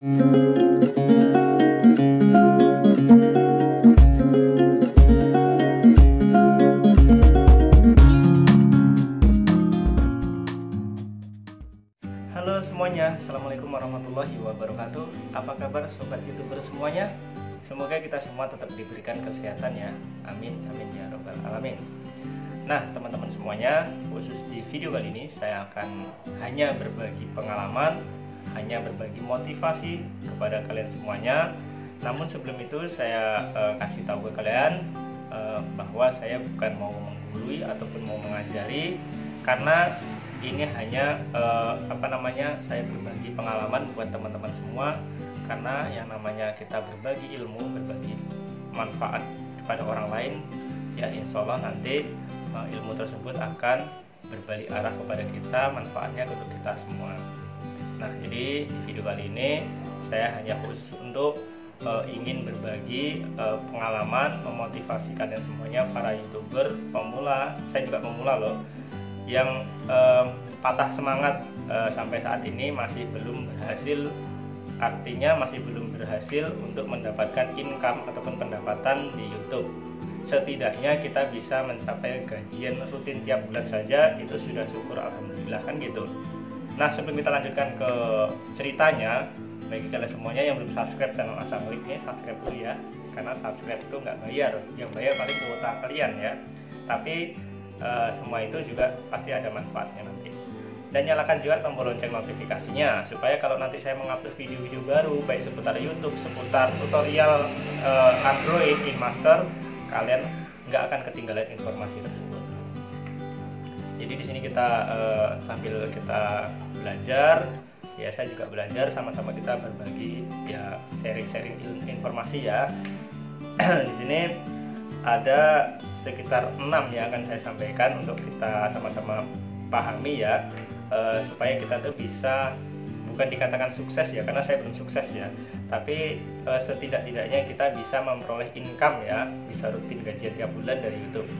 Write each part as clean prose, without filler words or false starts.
Halo semuanya, Assalamualaikum warahmatullahi wabarakatuh. Apa kabar sobat YouTuber semuanya? Semoga kita semua tetap diberikan kesehatan ya. Amin, amin ya robbal alamin. Nah teman-teman semuanya, khusus di video kali ini saya akan hanya berbagi pengalaman, hanya berbagi motivasi kepada kalian semuanya. Namun sebelum itu saya kasih tahu ke kalian bahwa saya bukan mau menggurui ataupun mau mengajari, karena ini hanya saya berbagi pengalaman buat teman-teman semua. Karena yang namanya kita berbagi ilmu, berbagi manfaat kepada orang lain, ya insya Allah nanti ilmu tersebut akan berbalik arah kepada kita, manfaatnya untuk kita semua. Nah jadi di video kali ini saya hanya khusus untuk ingin berbagi pengalaman, memotivasi kalian semuanya, para YouTuber pemula. Saya juga pemula loh, yang patah semangat sampai saat ini masih belum berhasil, artinya masih belum berhasil untuk mendapatkan income ataupun pendapatan di YouTube. Setidaknya kita bisa mencapai gajian rutin tiap bulan saja, itu sudah syukur alhamdulillah kan gitu. Nah sebelum kita lanjutkan ke ceritanya, bagi kalian semuanya yang belum subscribe channel Asam Ngulik ini, subscribe dulu ya, karena subscribe itu nggak bayar, yang bayar paling kuota kalian ya. Tapi semua itu juga pasti ada manfaatnya nanti. Dan nyalakan juga tombol lonceng notifikasinya, supaya kalau nanti saya mengupload video-video baru baik seputar YouTube, seputar tutorial Android KineMaster, kalian nggak akan ketinggalan informasi tersebut. Jadi di sini kita sambil kita belajar, ya saya juga belajar, sama-sama kita berbagi, ya sharing-sharing informasi ya. Di sini ada sekitar 6 yang akan saya sampaikan untuk kita sama-sama pahami ya, supaya kita tuh bisa, bukan dikatakan sukses ya, karena saya belum sukses ya, tapi setidak-tidaknya kita bisa memperoleh income ya, bisa rutin gajian tiap bulan dari YouTube.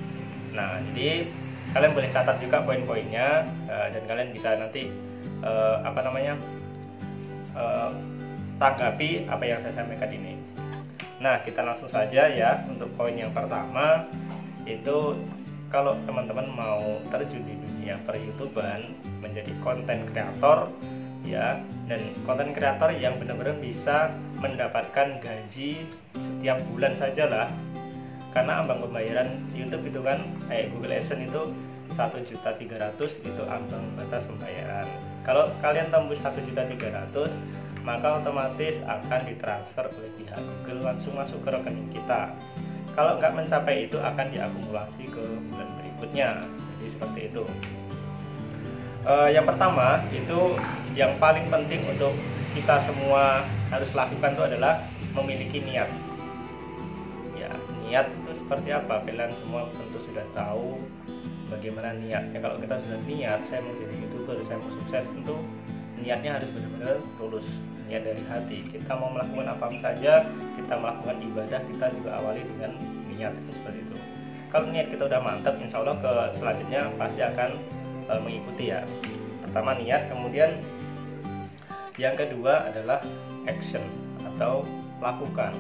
Nah jadi kalian boleh catat juga poin-poinnya, dan kalian bisa nanti tanggapi apa yang saya sampaikan ini. Nah kita langsung saja ya. Untuk poin yang pertama itu, kalau teman-teman mau terjun di dunia per-YouTuban, menjadi konten kreator ya, dan konten kreator yang benar-benar bisa mendapatkan gaji setiap bulan sajalah. Karena ambang pembayaran YouTube itu kan kayak Google AdSense itu 1.300.000 itu ambang batas pembayaran. Kalau kalian tembus 1.300.000, maka otomatis akan ditransfer oleh pihak Google langsung masuk ke rekening kita. Kalau nggak mencapai itu akan diakumulasi ke bulan berikutnya. Jadi seperti itu. Yang pertama itu, yang paling penting untuk kita semua harus lakukan itu adalah memiliki niat. Ya, niat itu seperti apa? Kalian semua tentu sudah tahu bagaimana niatnya. Kalau kita sudah niat, saya mau jadi YouTuber, saya mau sukses, tentu niatnya harus benar-benar tulus, niat dari hati. Kita mau melakukan apa saja, kita melakukan ibadah, kita juga awali dengan niat, itu seperti itu. Kalau niat kita udah mantap, insya Allah ke selanjutnya pasti akan mengikuti ya. Pertama niat, kemudian yang kedua adalah action atau lakukan.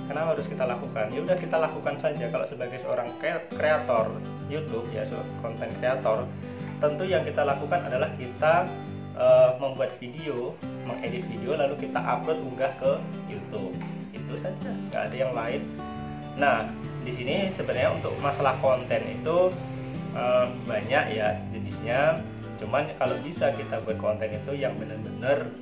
Kenapa harus kita lakukan? Ya udah kita lakukan saja. Kalau sebagai seorang kreator YouTube ya, konten kreator, tentu yang kita lakukan adalah kita membuat video, mengedit video, lalu kita upload, unggah ke YouTube. Itu saja, nggak ada yang lain. Nah, di sini sebenarnya untuk masalah konten itu banyak ya jenisnya. Cuman kalau bisa kita buat konten itu yang benar-benar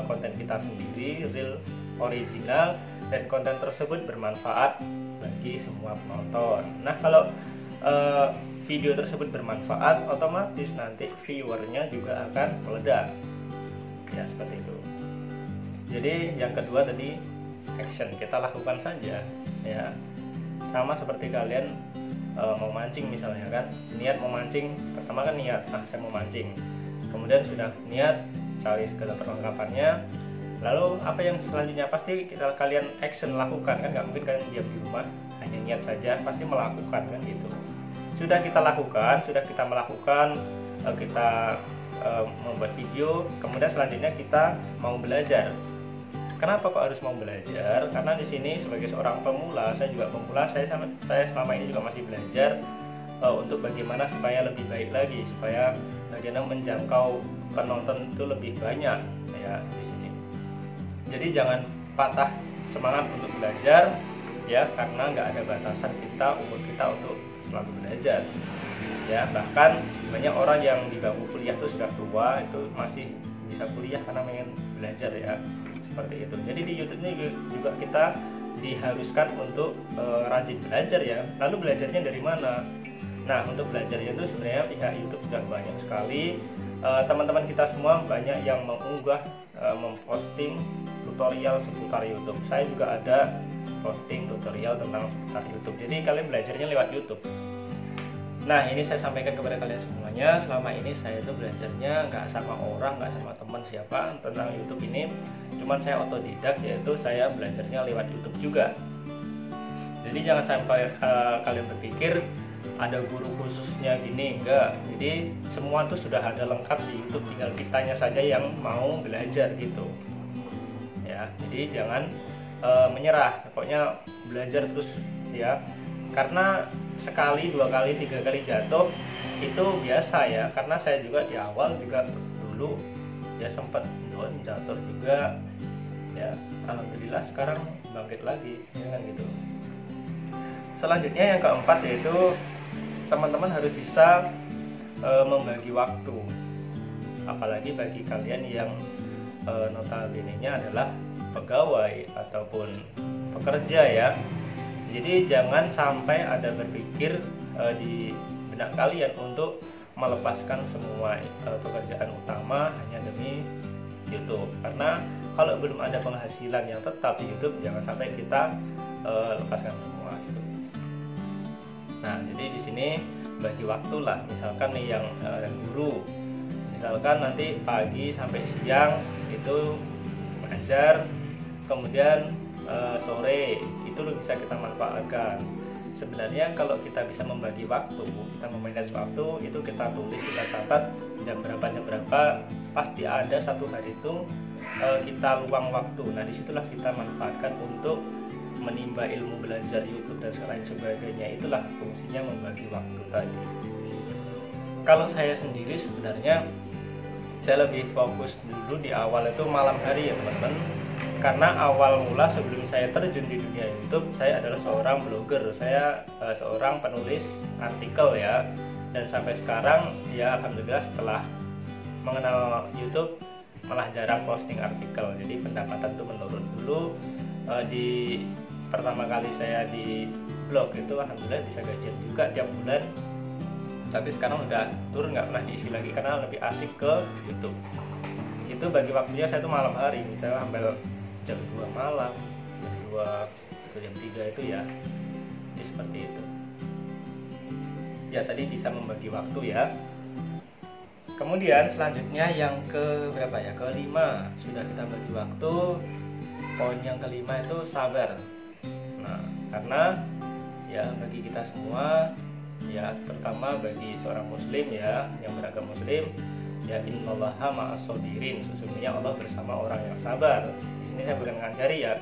konten kita sendiri, real, original, dan konten tersebut bermanfaat bagi semua penonton. Nah, kalau video tersebut bermanfaat, otomatis nanti viewernya juga akan meledak ya, seperti itu. Jadi yang kedua tadi action, kita lakukan saja ya. Sama seperti kalian mau mancing misalnya kan, niat mau mancing, pertama kan niat, saya mau mancing, kemudian sudah niat, cari segala perlengkapannya, lalu apa yang selanjutnya pasti kalian action, lakukan kan, nggak mungkin kalian diam di rumah hanya niat saja, pasti melakukan kan gitu. Sudah kita lakukan, kita membuat video, kemudian selanjutnya kita mau belajar. Kenapa kok harus mau belajar? Karena di sini sebagai seorang pemula, saya juga pemula, saya selama ini juga masih belajar untuk bagaimana supaya lebih baik lagi, supaya bagaimana menjangkau penonton itu lebih banyak ya di sini. Jadi jangan patah semangat untuk belajar ya, karena nggak ada batasan umur kita untuk selalu belajar ya. Bahkan banyak orang yang di bangku kuliah itu sudah tua itu masih bisa kuliah karena pengen belajar ya, seperti itu. Jadi di YouTube ini juga kita diharuskan untuk rajin belajar ya. Lalu belajarnya dari mana? Nah, untuk belajarnya itu sebenarnya pihak YouTube sudah banyak sekali. Teman-teman kita semua banyak yang mengunggah, memposting tutorial seputar YouTube. Saya juga ada posting tutorial tentang seputar YouTube. Jadi kalian belajarnya lewat YouTube. Nah, ini saya sampaikan kepada kalian semuanya. Selama ini saya itu belajarnya nggak sama orang, nggak sama teman siapa tentang YouTube ini. Cuman saya otodidak, yaitu saya belajarnya lewat YouTube juga. Jadi jangan sampai kalian berpikir ada guru khususnya gini, enggak. Jadi semua tuh sudah ada lengkap di YouTube, tinggal kitanya saja yang mau belajar gitu. Ya, jadi jangan menyerah. Pokoknya belajar terus ya. Karena sekali, 2 kali, 3 kali jatuh itu biasa ya. Karena saya juga di awal juga dulu ya sempat jatuh juga ya. Alhamdulillah sekarang bangkit lagi ya kan gitu. Selanjutnya yang keempat yaitu teman-teman harus bisa membagi waktu, apalagi bagi kalian yang notabene-nya adalah pegawai ataupun pekerja ya. Jadi jangan sampai ada berpikir di benak kalian untuk melepaskan semua pekerjaan utama hanya demi YouTube. Karena kalau belum ada penghasilan yang tetap di YouTube, jangan sampai kita lepaskan semua itu. Nah, jadi di sini bagi waktu lah. Misalkan nih yang guru, misalkan nanti pagi sampai siang itu mengajar, kemudian sore itu bisa kita manfaatkan. Sebenarnya kalau kita bisa membagi waktu, kita memanage waktu, itu kita tulis, kita catat jam berapa, pasti ada satu hari itu kita luang waktu. Nah, disitulah kita manfaatkan untuk menimba ilmu, belajar YouTube dan lain sebagainya. Itulah fungsinya membagi waktu tadi. Kalau saya sendiri sebenarnya saya lebih fokus dulu di awal itu malam hari ya teman-teman. Karena awal mula sebelum saya terjun di dunia YouTube, saya adalah seorang blogger, saya seorang penulis artikel ya. Dan sampai sekarang ya alhamdulillah setelah mengenal YouTube malah jarang posting artikel. Jadi pendapatan itu menurun dulu. Di pertama kali saya di blog itu alhamdulillah bisa gajian juga tiap bulan, tapi sekarang udah turun, nggak pernah diisi lagi karena lebih asik ke YouTube. Itu bagi waktunya saya tuh malam hari, misalnya sampai jam 2 malam, jam 2 atau jam 3 itu ya. Jadi seperti itu ya, tadi bisa membagi waktu ya. Kemudian selanjutnya yang ke berapa ya, kelima sudah kita bagi waktu. Poin yang kelima itu sabar. Nah, karena ya bagi kita semua ya, terutama bagi seorang muslim ya yang beragama muslim ya, innallaha ma'as-shabirin, sesungguhnya Allah bersama orang yang sabar. Di sini saya bukan ngajari ya,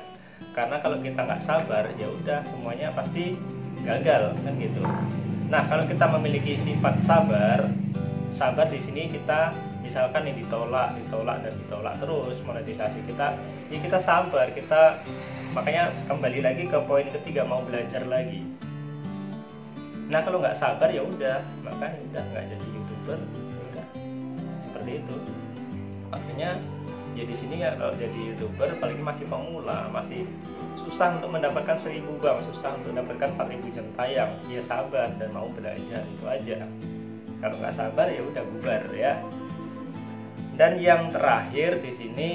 karena kalau kita nggak sabar ya udah semuanya pasti gagal kan gitu. Nah, kalau kita memiliki sifat sabar di sini kita misalkan ini ditolak terus monetisasi kita, ya kita sabar, kita makanya kembali lagi ke poin ketiga, mau belajar lagi. Nah, kalau nggak sabar ya udah, makanya udah nggak jadi YouTuber, udah seperti itu. Makanya ya di sini ya kalau jadi YouTuber apalagi masih pemula, masih susah untuk mendapatkan 1000 bang, susah untuk mendapatkan 4000 jam tayang. Ya sabar dan mau belajar, itu aja. Kalau nggak sabar ya udah bubar ya. Dan yang terakhir di sini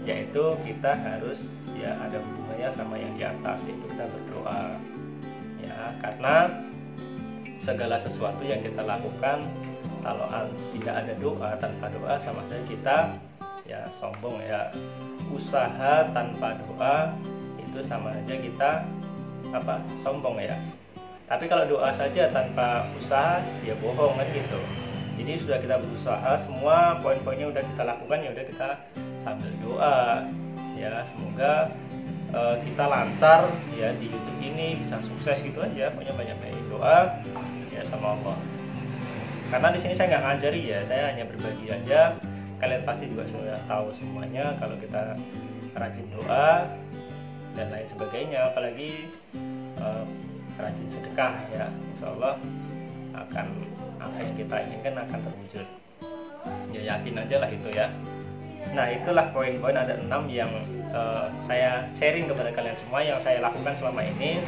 yaitu kita harus ya ada hubungannya sama yang di atas, itu kita berdoa ya, karena segala sesuatu yang kita lakukan kalau tidak ada doa, tanpa doa sama saja kita ya sombong ya. Usaha tanpa doa itu sama aja kita sombong ya. Tapi kalau doa saja tanpa usaha ya bohong kan gitu. Jadi sudah kita berusaha, semua poin-poinnya udah kita lakukan, ya udah kita sambil doa ya. Semoga kita lancar ya di YouTube ini, bisa sukses gitu aja. Pokoknya banyak-banyak doa ya sama Allah. Karena di sini saya nggak ngajari ya, saya hanya berbagi aja. Kalian pasti juga sudah tahu semuanya kalau kita rajin doa dan lain sebagainya, apalagi rajin sedekah ya, insya Allah akan apa yang kita inginkan akan terwujud. Ya yakin aja lah itu ya. Nah itulah poin-poin, ada 6 yang saya sharing kepada kalian semua yang saya lakukan selama ini.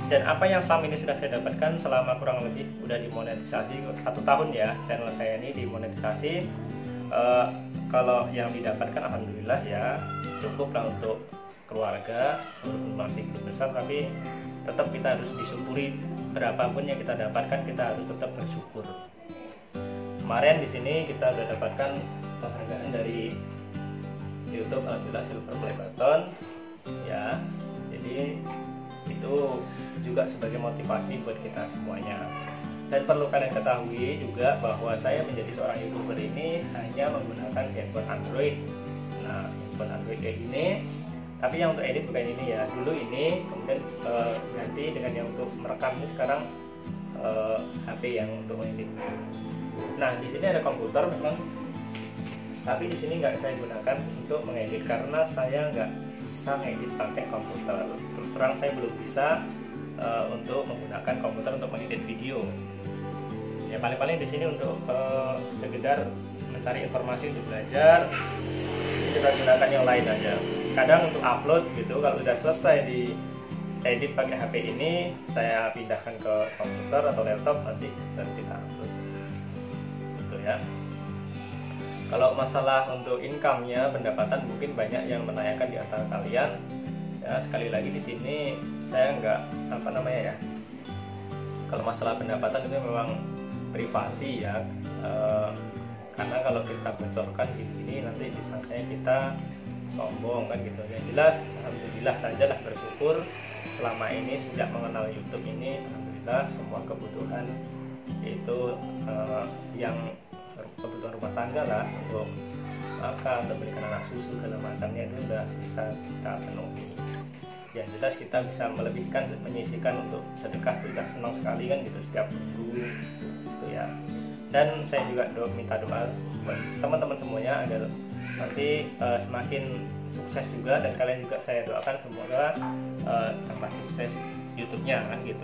Dan apa yang selama ini sudah saya dapatkan selama kurang lebih udah dimonetisasi 1 tahun ya, channel saya ini dimonetisasi. Kalau yang didapatkan alhamdulillah ya cukup lah untuk keluarga, walaupun masih belum besar, tapi tetap kita harus disyukuri. Berapapun yang kita dapatkan kita harus tetap bersyukur. Kemarin di sini kita sudah dapatkan penghargaan dari YouTube, alhamdulillah silver play button ya. Jadi itu juga sebagai motivasi buat kita semuanya. Dan perlu kalian ketahui juga bahwa saya menjadi seorang YouTuber ini hanya menggunakan handphone Android. Nah, handphone Android kayak gini. Tapi yang untuk edit bukan ini ya. Dulu ini, kemudian ganti dengan yang untuk merekam ini sekarang HP yang untuk mengedit. Nah, di sini ada komputer memang. Tapi di sini nggak saya gunakan untuk mengedit karena saya nggak bisa ngedit pakai komputer. Terus terang saya belum bisa untuk menggunakan komputer untuk mengedit video. Ya paling-paling di sini untuk sekedar mencari informasi untuk belajar, kita gunakan yang lain aja. Kadang untuk upload gitu, kalau sudah selesai di edit pakai HP ini, saya pindahkan ke komputer atau laptop, nanti baru kita upload. Gitu ya. Kalau masalah untuk income-nya, pendapatan, mungkin banyak yang menanyakan di antara kalian. Ya, sekali lagi di sini saya nggak ya. Kalau masalah pendapatan itu memang privasi ya. Karena kalau kita bocorkan gini nanti disangkanya kita sombong kan gitu. Yang jelas, alhamdulillah sajalah bersyukur selama ini sejak mengenal YouTube ini, alhamdulillah semua kebutuhan itu yang kebutuhan rumah tangga lah, untuk makan, untuk belikan anak susu segala macamnya itu udah bisa kita penuhi. Yang jelas kita bisa melebihkan, menyisihkan untuk sedekah, itu udah senang sekali kan gitu setiap minggu gitu ya. Dan saya juga minta doa buat teman-teman semuanya agar nanti semakin sukses juga, dan kalian juga saya doakan semoga tambah sukses YouTube-nya kan gitu.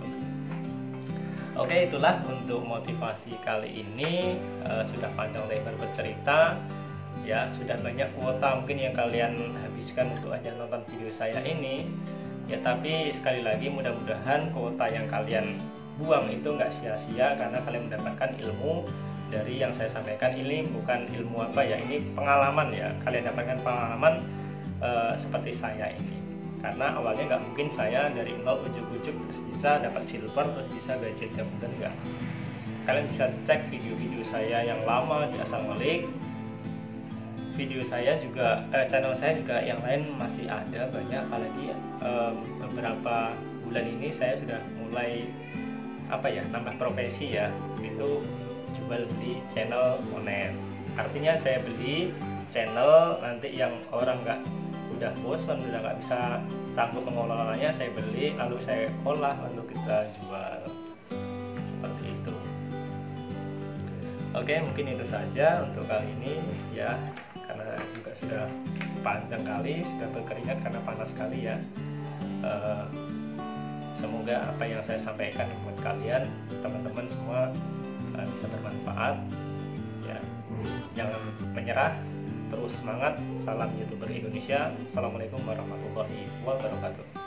Oke, itulah untuk motivasi kali ini. Sudah panjang lebar bercerita ya, sudah banyak kuota mungkin yang kalian habiskan untuk hanya nonton video saya ini ya. Tapi sekali lagi mudah-mudahan kuota yang kalian buang itu nggak sia-sia, karena kalian mendapatkan ilmu dari yang saya sampaikan. Ini bukan ilmu apa ya, ini pengalaman ya, kalian dapatkan pengalaman seperti saya ini. Karena awalnya nggak mungkin saya dari nol ujuk-ujuk terus bisa dapat silver, terus bisa gaji tiap bulan, nggak. Kalian bisa cek video-video saya yang lama di Asal Ngelik. Video saya juga, channel saya juga yang lain masih ada banyak. Apalagi beberapa bulan ini saya sudah mulai nambah profesi ya, itu jual beli channel online. Artinya saya beli channel, nanti yang orang udah bosan, udah nggak bisa sanggup mengelolanya, saya beli lalu saya olah lalu kita jual, seperti itu. Oke, mungkin itu saja untuk kali ini ya, karena juga sudah panjang kali, sudah berkeringat karena panas sekali ya. Semoga apa yang saya sampaikan buat kalian teman-teman semua bisa bermanfaat ya. Jangan menyerah, terus semangat. Salam YouTuber Indonesia. Assalamualaikum warahmatullahi wabarakatuh.